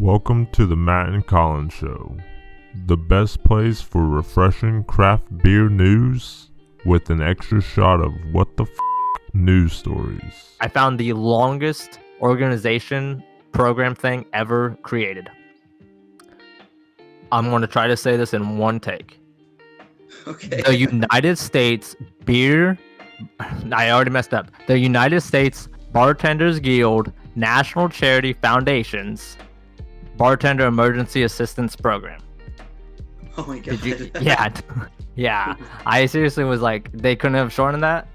Welcome to the Matt and Colin Show, the best place for refreshing craft beer news with an extra shot of what the news stories. I found the longest organization program thing ever created. I'm going to try to say this in one take. Okay. The United States Beer... I already messed up. The United States Bartenders Guild National Charity Foundation's Bartender Emergency Assistance Program. Oh my god. Yeah. I seriously was like, they couldn't have shortened that.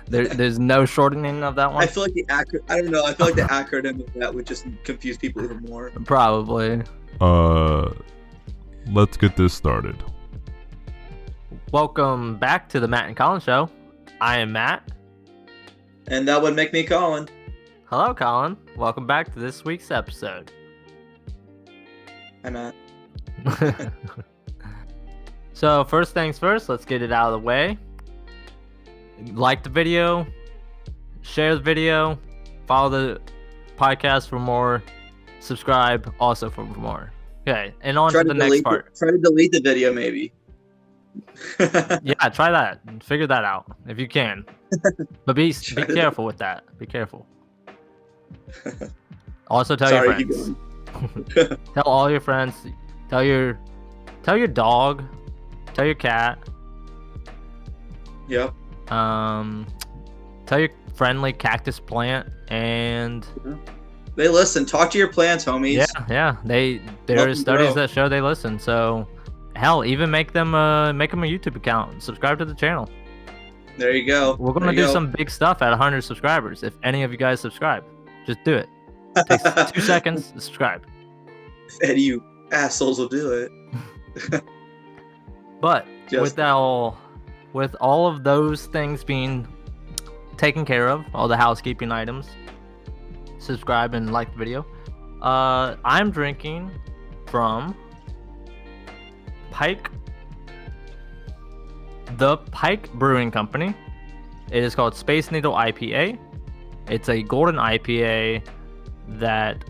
There's no shortening of that one. I feel like I don't know. I feel like the acronym of that would just confuse people even more. Probably. Let's get this started. Welcome back to the Matt and Colin Show. I am Matt. And that would make me Colin. Hello, Colin. Welcome back to this week's episode. Hi, Matt. So, first things first, let's get it out of the way. Like the video, share the video, follow the podcast for more, subscribe also for more. Okay, and on to the next part. Try to delete the video, maybe. Yeah, try that. Figure that out if you can. But be careful with that. Be careful. Also, tell your friends. Tell all your friends. Tell your dog. Tell your cat. Yep. Tell your friendly cactus plant and. They listen. Talk to your plants, homies. Yeah. There are studies that show they listen. So, hell, even make them a YouTube account. Subscribe to the channel. There you go. We're gonna do some big stuff at 100 subscribers. If any of you guys subscribe, just do it. It takes 2 seconds to subscribe. If any of you assholes will do it. But with all of those things being taken care of, all the housekeeping items, subscribe and like the video. I'm drinking from the Pike Brewing Company. It is called Space Needle IPA. It's a golden IPA that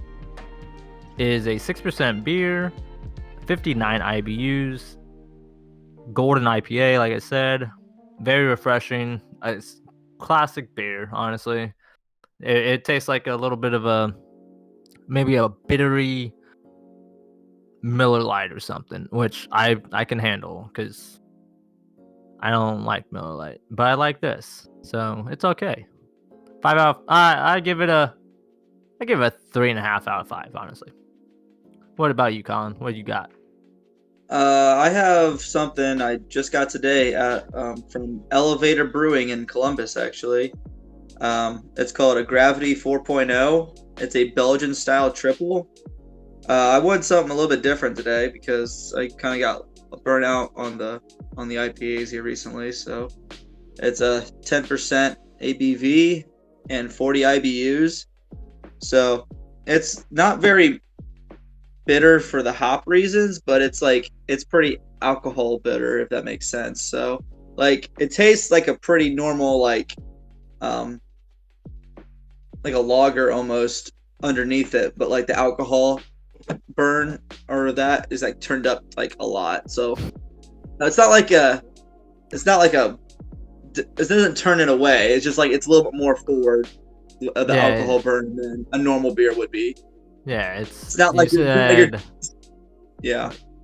is a 6% beer, 59 IBUs. Golden IPA, like I said, very refreshing. It's classic beer, honestly. It tastes like a little bit of maybe a bittery Miller Lite or something, which I can handle because I don't like Miller Lite, but I like this, so it's okay. I give it a 3.5 out of 5, honestly. What about you, Colin? What you got? I have something I just got today from Elevator Brewing in Columbus, actually. It's called a Gravity 4.0. It's a Belgian-style triple. I wanted something a little bit different today because I kind of got burnt out on the IPAs here recently. So it's a 10% ABV and 40 IBUs. So it's not very bitter for the hop reasons, but it's pretty alcohol bitter, if that makes sense. So it tastes like a pretty normal like a lager almost underneath it, but like the alcohol burn or that is turned up a lot. So it doesn't turn it away. It's just it's a little bit more forward the alcohol burn than a normal beer would be. Yeah, it's not like yeah.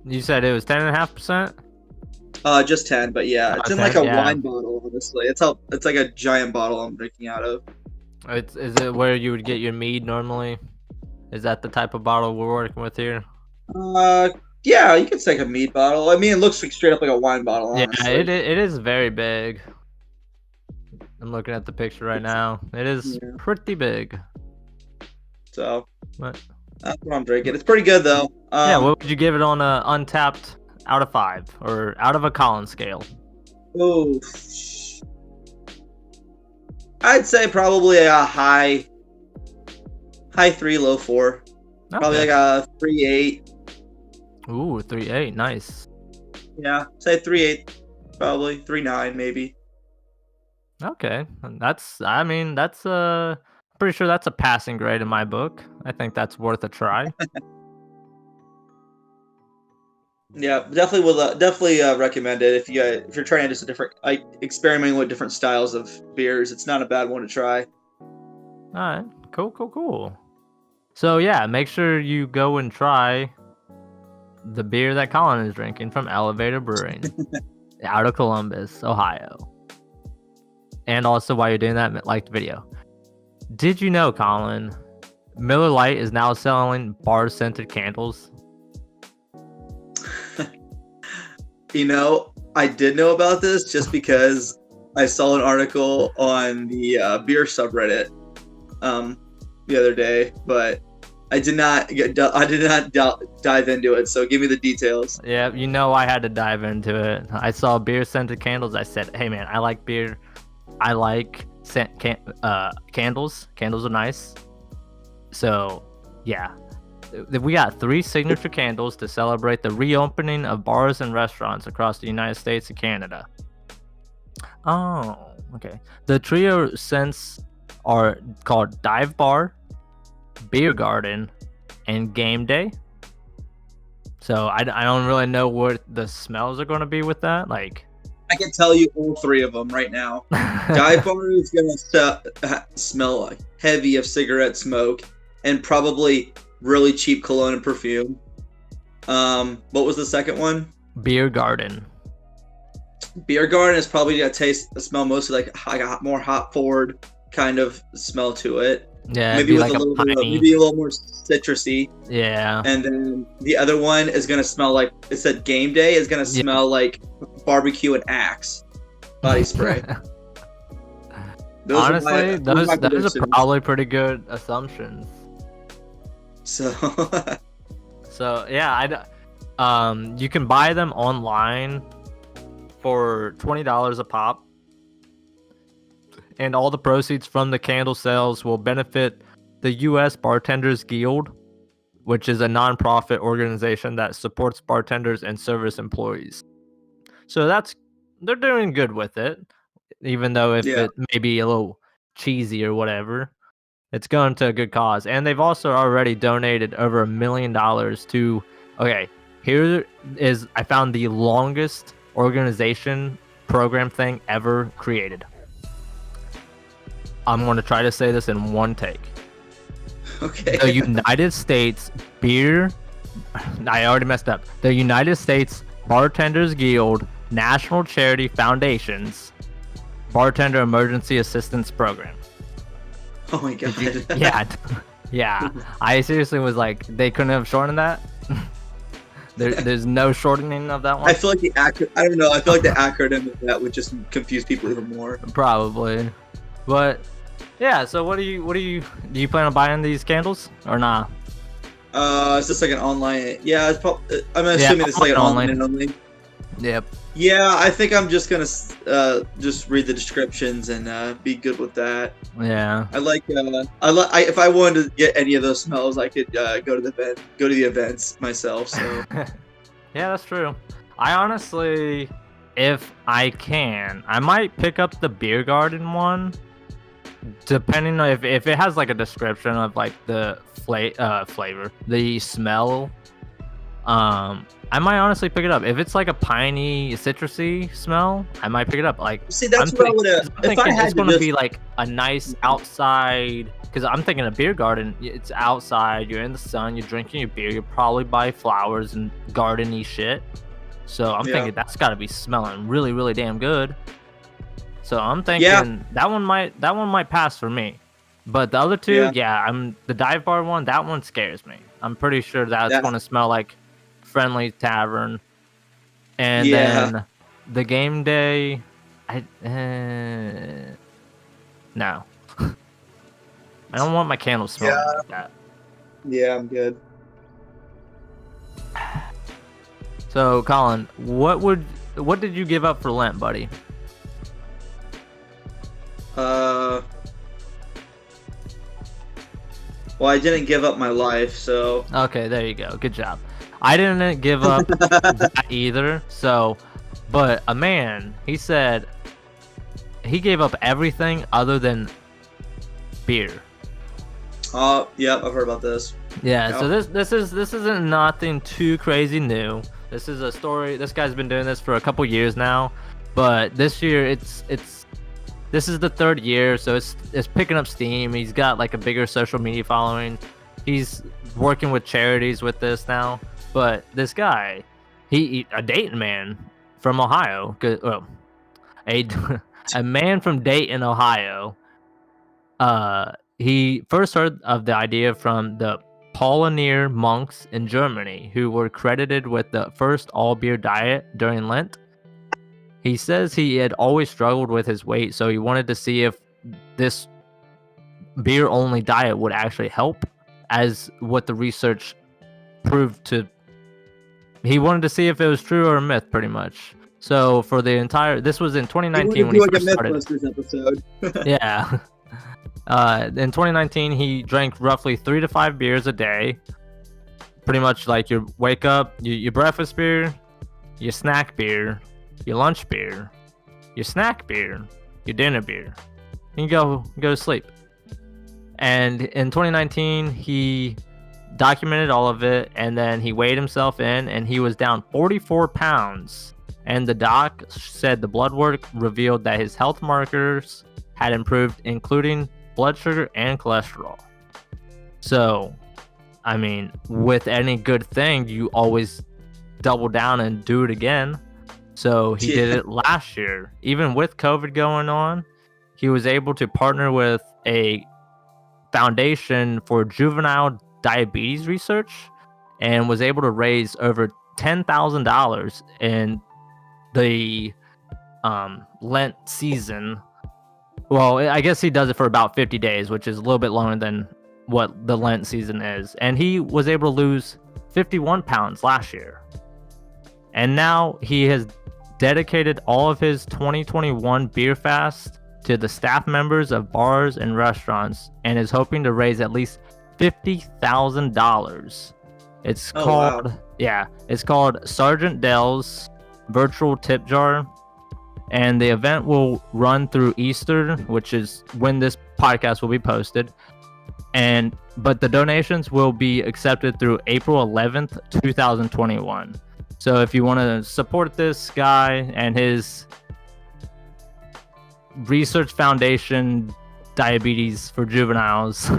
You said it was 10.5%? Just 10, but yeah, it's in a wine bottle. Honestly, it's like a giant bottle I'm drinking out of. Is it where you would get your mead normally? Is that the type of bottle we're working with here? Yeah, you could say a mead bottle. I mean, it looks straight up like a wine bottle. Honestly. Yeah, it is very big. I'm looking at the picture right now. It is pretty big. So what? That's what I'm drinking. It's pretty good though. What would you give it on a Untappd out of 5 or out of a Colin scale? Oh, I'd say probably a high 3, low 4. Okay. Probably like a 3.8. Ooh, 3.8, nice. Yeah, say 3.8, probably 3.9 maybe. Okay, that's pretty sure that's a passing grade in my book. I think that's worth a try. Yeah, definitely will definitely recommend it if you're trying just a different experimenting with different styles of beers. It's not a bad one to try. All right, cool. So yeah, make sure you go and try the beer that Colin is drinking from Elevator Brewing out of Columbus, Ohio. And also, while you're doing that, like the video. Did you know, Colin, Miller Lite is now selling bar-scented candles? You know, I did know about this just because I saw an article on the beer subreddit the other day, but I did not dive into it. So give me the details. Yeah, you know I had to dive into it. I saw beer-scented candles. I said, "Hey man, I like beer. I like candles. Candles are nice." So yeah. We got 3 signature candles to celebrate the reopening of bars and restaurants across the United States and Canada. Oh, okay. The trio scents are called Dive Bar, Beer Garden, and Game Day. So I don't really know what the smells are going to be with that. Like, I can tell you all 3 of them right now. Dive Bar is going to smell like heavy of cigarette smoke and probably really cheap cologne and perfume. What was the second one? Beer Garden. Beer Garden is probably gonna smell mostly like a more hop forward kind of smell to it. Yeah, maybe with like a little more citrusy. Yeah. And then the other one is gonna smell like it said Game Day is gonna smell like barbecue and Axe body spray. Honestly, those are probably pretty good assumptions. So yeah, you can buy them online for $20 a pop, and all the proceeds from the candle sales will benefit the U.S. Bartenders Guild, which is a non-profit organization that supports bartenders and service employees. So they're doing good with it, even though it may be a little cheesy or whatever. It's going to a good cause. And they've also already donated over $1 million to... Okay, here is... I found the longest organization program thing ever created. I'm going to try to say this in one take. Okay. The United States Beer... I already messed up. The United States Bartenders Guild National Charity Foundation's Bartender Emergency Assistance Program. Oh my god. Yeah. I seriously was like, they couldn't have shortened that. There's no shortening of that one. I feel like I don't know. I feel like the acronym of that would just confuse people even more. Probably, but yeah. So do you plan on buying these candles or not? It's just like an online. Yeah, it's I'm assuming it's like an online only. Yep. Yeah, I think I'm just gonna just read the descriptions and be good with that. Yeah. If I wanted to get any of those smells, I could go to the events myself. So. Yeah, that's true. I honestly, if I can, I might pick up the Beer Garden one, depending on if it has like a description of like the flavor, the smell. I might honestly pick it up. If it's like a piney, citrusy smell, I might pick it up. Like, see, that's what I would have. If I had it's going to be like a nice outside, because I'm thinking a beer garden. It's outside. You're in the sun. You're drinking your beer. You probably buy flowers and garden-y shit. So I'm thinking that's got to be smelling really, really damn good. So I'm thinking that one might pass for me. But the other two, the Dive Bar one. That one scares me. I'm pretty sure that's going to smell like Friendly Tavern, and then the Game Day. No, I don't want my candles smelling like that. Yeah, I'm good. So, Colin, what did you give up for Lent, buddy? Well, I didn't give up my life, so. Okay, there you go. Good job. I didn't give up that either. So, but a man, he said he gave up everything other than beer. Oh, yep, I've heard about this. Yeah, Yep. so this isn't nothing too crazy new. This is a story. This guy's been doing this for a couple years now, but this year this is the third year, so it's picking up steam. He's got like a bigger social media following. He's working with charities with this now. But this guy, he a Dayton man from Ohio, well, a a man from Dayton, Ohio. He first heard of the idea from the Paulinier monks in Germany, who were credited with the first all-beer diet during Lent. He says he had always struggled with his weight, so he wanted to see if this beer-only diet would actually help, as what the research proved to. He wanted to see if it was true or a myth, pretty much. So for the entire, this was in 2019 when he first started. Mythbusters episode. Yeah. In 2019, he drank roughly 3 to 5 beers a day. Pretty much like you wake up, your breakfast beer, your snack beer, your lunch beer, your snack beer, your dinner beer. And you go to sleep. And in 2019, he documented all of it, and then he weighed himself in, and he was down 44 pounds. And the doc said the blood work revealed that his health markers had improved, including blood sugar and cholesterol. So, I mean, with any good thing, you always double down and do it again. So he did it last year. Even with COVID going on, he was able to partner with a foundation for juvenile diabetes research and was able to raise over $10,000 in the Lent season. Well, I guess he does it for about 50 days, which is a little bit longer than what the Lent season is. And he was able to lose 51 pounds last year. And now he has dedicated all of his 2021 beer fast to the staff members of bars and restaurants, and is hoping to raise at least $50,000. It's called, wow. Yeah, it's called Sergeant Dell's Virtual Tip Jar. And the event will run through Easter, which is when this podcast will be posted. But the donations will be accepted through April 11th, 2021. So if you want to support this guy and his research foundation, diabetes for juveniles,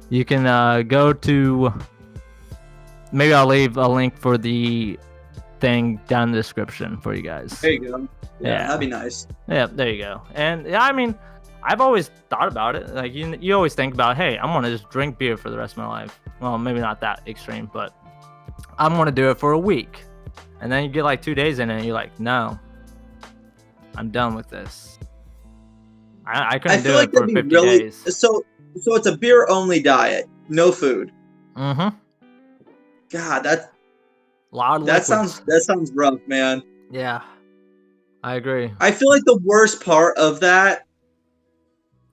you can go to. Maybe I'll leave a link for the thing down in the description for you guys. There you go. Yeah, that'd be nice. Yeah, there you go. And yeah, I mean, I've always thought about it. Like you always think about, hey, I'm gonna just drink beer for the rest of my life. Well, maybe not that extreme, but I'm gonna do it for a week. And then you get like 2 days in it, and you're like, no, I'm done with this. I couldn't do it for 50 days. So it's a beer only diet, no food. Mm-hmm. God, that sounds rough, man. Yeah, I agree. I feel like the worst part of that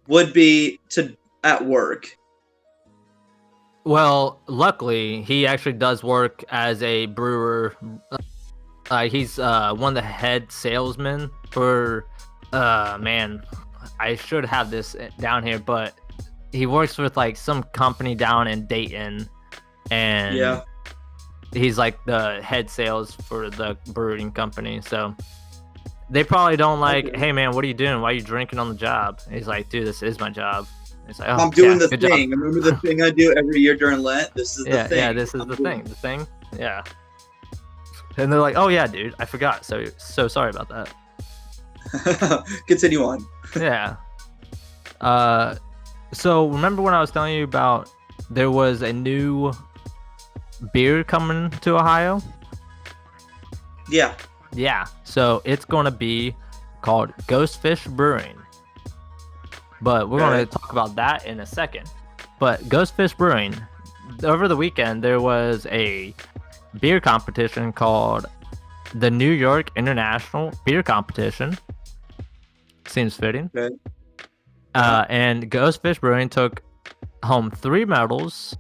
would be at work. Well, luckily, he actually does work as a brewer. He's one of the head salesmen for. Man, I should have this down here, but he works with like some company down in Dayton, and yeah. He's like the head sales for the brewing company. So they probably don't like, hey man, what are you doing? Why are you drinking on the job? And he's like, dude, this is my job. He's like, oh, I'm doing the thing. Remember the thing I do every year during Lent? This is the thing. Yeah, this is the thing. The thing. Yeah. And they're like, oh yeah, dude, I forgot. So sorry about that. Continue on. Yeah. So remember when I was telling you about there was a new beer coming to Ohio? Yeah. Yeah. So it's going to be called GHOSTFISH Brewing. But we're going to talk about that in a second. But GHOSTFISH Brewing, over the weekend, there was a beer competition called the New York International Beer Competition. Seems fitting. Okay. And GHOSTFISH Brewing took home 3 medals.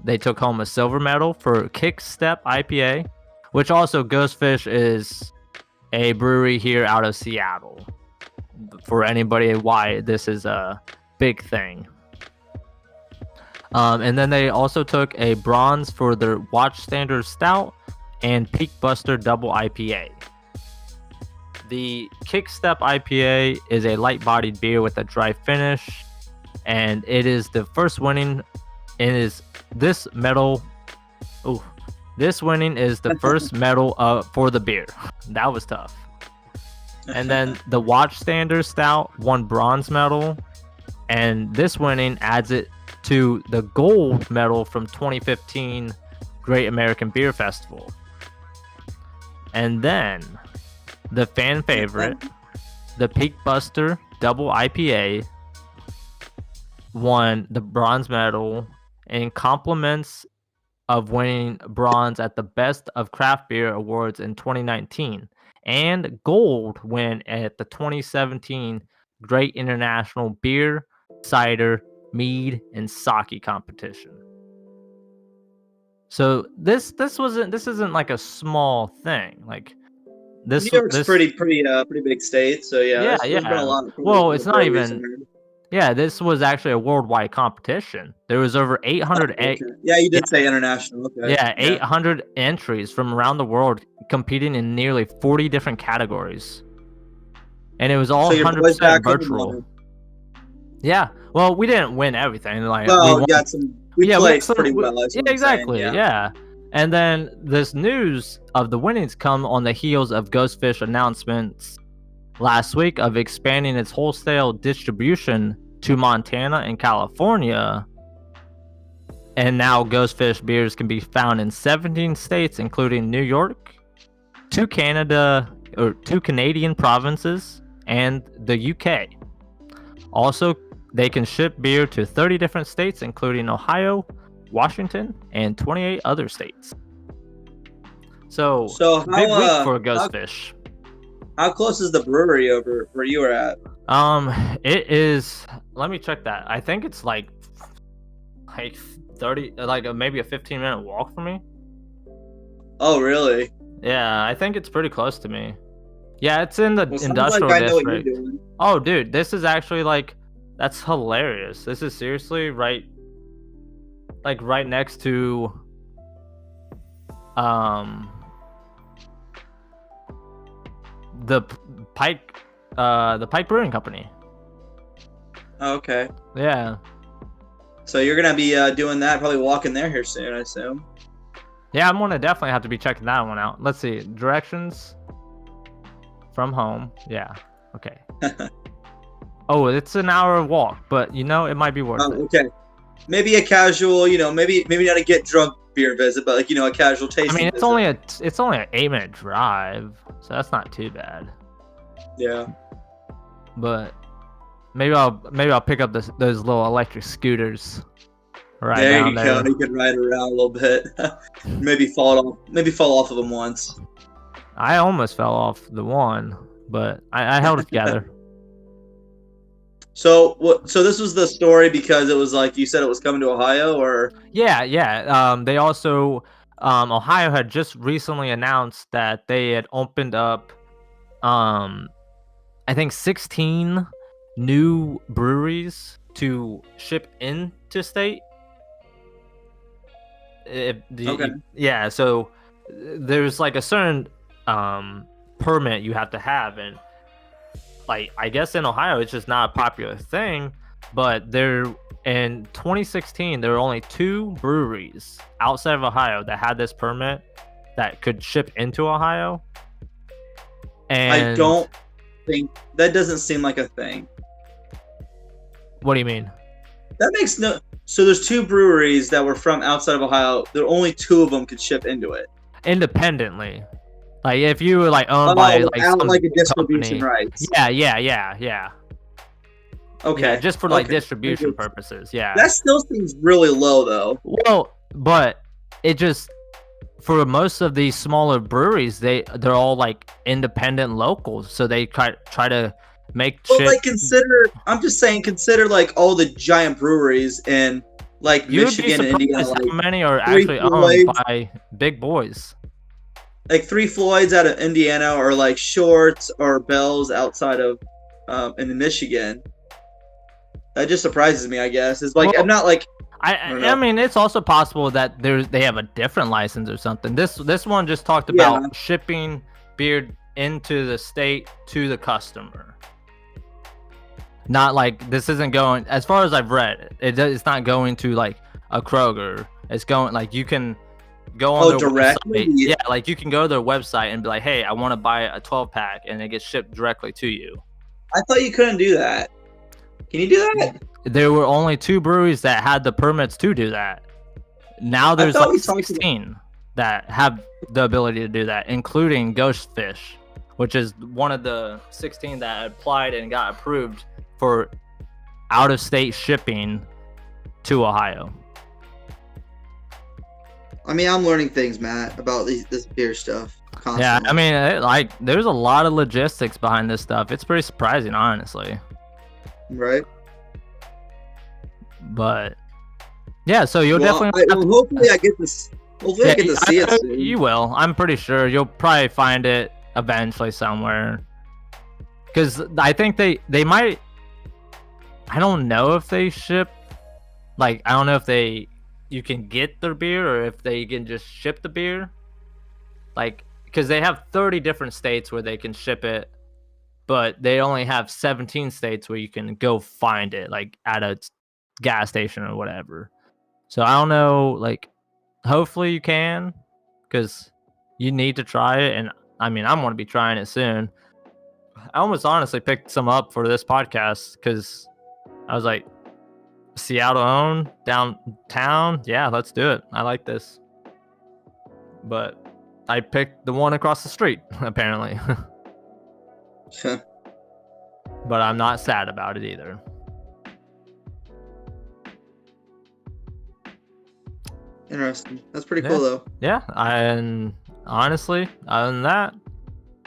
They took home a silver medal for Kickstep IPA, which also GHOSTFISH is a brewery here out of Seattle. For anybody why this is a big thing. And then they also took a bronze for their Watch Standard Stout and Peak Buster Double IPA. The Kickstep IPA is a light-bodied beer with a dry finish, and it is the first winning. This winning is the first medal for the beer. That was tough. And then the Watch Standard Stout won bronze medal, and this winning adds it to the gold medal from 2015 Great American Beer Festival. And then the fan favorite, the Peak Buster Double IPA, won the bronze medal in compliments of winning bronze at the Best of Craft Beer Awards in 2019 and gold win at the 2017 Great International Beer, Cider, Mead, and Sake competition. So this isn't like a small thing. Like New York's pretty big state, so yeah. There's been a lot. Well, it's not even. Yeah, this was actually a worldwide competition. There was over 800. Yeah, you did say international. Okay. Yeah, 800 entries from around the world competing in nearly 40 different categories, and it was all 100% virtual. Yeah, well, we didn't win everything. Like, we played pretty well. Yeah, exactly. Yeah. And then this news of the winnings come on the heels of GHOSTFISH announcements last week of expanding its wholesale distribution to Montana and California. And now GHOSTFISH beers can be found in 17 states, including New York, two Canadian provinces, and the UK. Also, they can ship beer to 30 different states, including Ohio, Washington, and 28 other states. So big week for GHOSTFISH. How close is the brewery over where you were at? It is. Let me check that. I think it's like 30, maybe a 15-minute walk from me. Oh, really? Yeah, I think it's pretty close to me. Yeah, it's in the industrial district. I know what you're doing. Oh, dude, this is actually that's hilarious. This is seriously right next to the Pike Brewing Company. Okay. Yeah. So you're gonna be doing that, probably walking there here soon, I assume. Yeah, I'm gonna definitely have to be checking that one out. Let's see, directions from home. Yeah. Okay. Oh, it's an hour walk, but it might be worth it. Okay. Maybe a casual, maybe not a get drunk beer visit, but a casual tasting. I mean, it's visit. only an 8-minute drive, so that's not too bad. Yeah. But maybe I'll pick up those little electric scooters. Right there you go. You can ride around a little bit. maybe fall off of them once. I almost fell off the one, but I held it together. So this was the story because it was like you said it was coming to Ohio, or yeah. They also Ohio had just recently announced that they had opened up I think 16 new breweries to ship into state. Yeah, so there's like a certain permit you have to have, and I guess in Ohio it's just not a popular thing, but in 2016 there were only 2 breweries outside of Ohio that had this permit that could ship into Ohio. And I don't think that doesn't seem like a thing. What do you mean? That makes no. So there's 2 breweries that were from outside of Ohio. There are only 2 of them could ship into it independently. Like if you were owned by some a distribution rights. Yeah. Okay. Yeah, just for distribution purposes. Yeah. That still seems really low though. Well, but it just for most of these smaller breweries, they're all independent locals, so they try to make. Well, consider all the giant breweries in Michigan and Indiana. How many are actually owned by big boys? 3 Floyds out of Indiana, or Shorts or Bell's outside of in Michigan. That just surprises me, I guess. It's I'm not don't know. I mean, it's also possible that they have a different license or something. This one just talked Yeah. about shipping beer into the state to the customer. Not like this isn't going, as far as I've read, it's not going to like a Kroger. It's going like you can go on their directly? website. Yeah, like you can go to their website and be like, hey, I want to buy a 12-pack, and it gets shipped directly to you. I thought you couldn't do that. Can you do that? There were only 2 breweries that had the permits to do that. Now there's thought like we talked 16 that have the ability to do that, including GHOSTFISH, which is one of the 16 that applied and got approved for out-of-state shipping to Ohio. I mean, I'm learning things, Matt, about this beer stuff. Constantly. Yeah, I mean, there's a lot of logistics behind this stuff. It's pretty surprising, honestly. Right. But yeah, so you'll definitely. Hopefully, I get this. Hopefully, I get to see it soon. You will. I'm pretty sure you'll probably find it eventually somewhere. Because I think they might. I don't know if they ship. Like, I don't know if you can get their beer or if they can just ship the beer. Like, because they have 30 different states where they can ship it, but they only have 17 states where you can go find it, like at a gas station or whatever. So I don't know, like, hopefully you can, because you need to try it. And I mean, I'm going to be trying it soon. I almost honestly picked some up for this podcast because I was like, Seattle owned, downtown. Yeah, let's do it. I like this. But I picked the one across the street, apparently. But I'm not sad about it either. Interesting. That's pretty cool, though. Yeah, and honestly, other than that,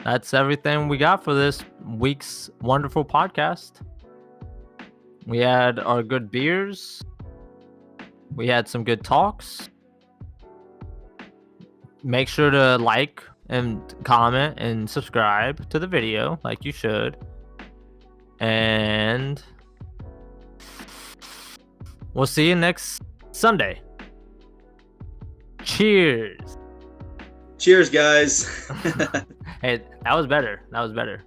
that's everything we got for this week's wonderful podcast. We had our good beers. We had some good talks. Make sure to like and comment and subscribe to the video like you should. And we'll see you next Sunday. Cheers. Cheers, guys. Hey, that was better.